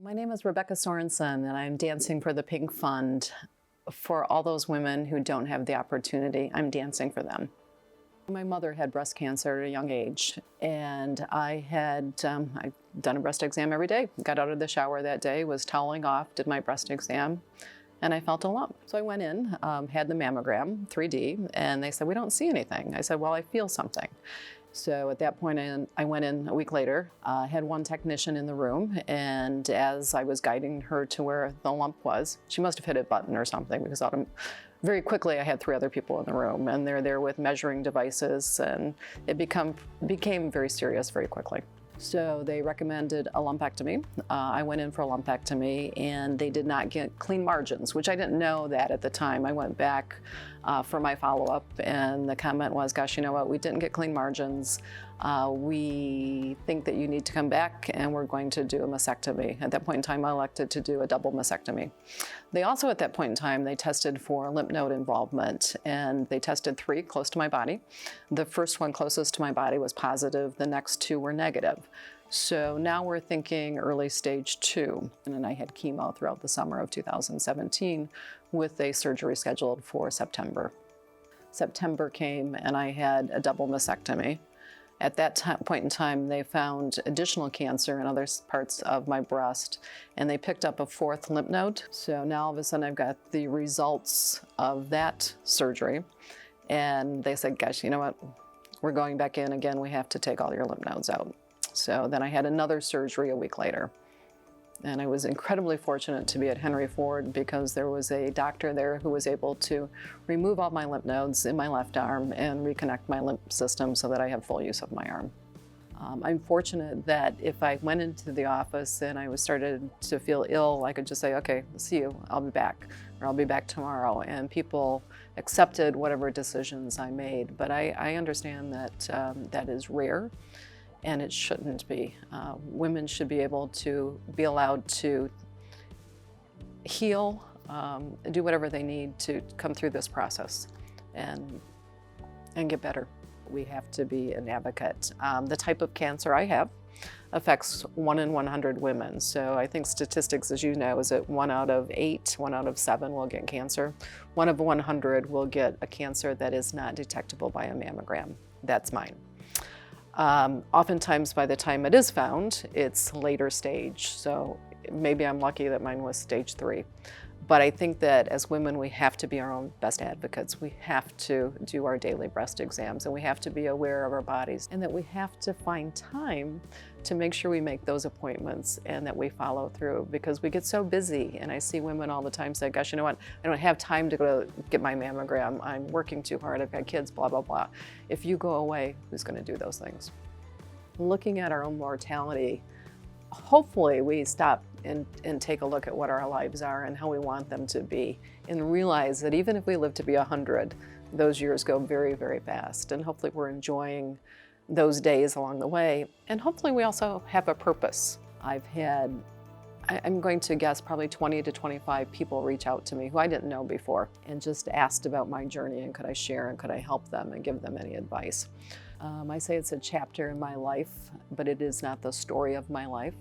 My name is Rebecca Sorensen, and I'm dancing for the Pink Fund. For all those women who don't have the opportunity, I'm dancing for them. My mother had breast cancer at a young age, and I'd done a breast exam every day. Got out of the shower that day, was toweling off, did my breast exam, and I felt a lump. So I went in, had the mammogram, 3D, and they said, "We don't see anything." I said, "Well, I feel something." So at that point, I went in a week later, had one technician in the room, and as I was guiding her to where the lump was, she must have hit a button or something, because very quickly I had 3 other people in the room, and they're there with measuring devices, and it became very serious very quickly. So they recommended a lumpectomy. I went in for a lumpectomy, and they did not get clean margins, which I didn't know that at the time. I went back for my follow-up, and the comment was, "Gosh, you know what, we didn't get clean margins. We think that you need to come back, and we're going to do a mastectomy." At that point in time, I elected to do a double mastectomy. They also, at that point in time, they tested for lymph node involvement, and they tested 3 close to my body. The first one closest to my body was positive. The next 2 were negative. So now we're thinking early stage 2. And then I had chemo throughout the summer of 2017 with a surgery scheduled for September. September came, and I had a double mastectomy. At that point in time, they found additional cancer in other parts of my breast, and they picked up a 4th lymph node. So now all of a sudden I've got the results of that surgery, and they said, "Gosh, you know what? We're going back in again. We have to take all your lymph nodes out." So then I had another surgery a week later. And I was incredibly fortunate to be at Henry Ford, because there was a doctor there who was able to remove all my lymph nodes in my left arm and reconnect my lymph system so that I have full use of my arm. I'm fortunate that if I went into the office and I started to feel ill, I could just say, "Okay, see you, I'll be back," or "I'll be back tomorrow." And people accepted whatever decisions I made. But I understand that that is rare. And it shouldn't be. Women should be able to be allowed to heal, do whatever they need to come through this process and get better. We have to be an advocate. The type of cancer I have affects 1 in 100 women. So I think statistics, as you know, is that 1 out of 8, 1 out of 7 will get cancer. 1 of 100 will get a cancer that is not detectable by a mammogram. That's mine. Oftentimes, by the time it is found, it's later stage. So maybe I'm lucky that mine was stage 3. But I think that as women, we have to be our own best advocates. We have to do our daily breast exams, and we have to be aware of our bodies, and that we have to find time to make sure we make those appointments and that we follow through, because we get so busy. And I see women all the time say, "Gosh, you know what? I don't have time to go get my mammogram. I'm working too hard. I've got kids, blah, blah, blah." If you go away, who's going to do those things? Looking at our own mortality, hopefully we stop and take a look at what our lives are and how we want them to be, and realize that even if we live to be 100, those years go very, very fast. And hopefully we're enjoying those days along the way. And hopefully we also have a purpose. I'm going to guess probably 20 to 25 people reach out to me who I didn't know before, and just asked about my journey, and could I share, and could I help them and give them any advice. I say it's a chapter in my life, but it is not the story of my life.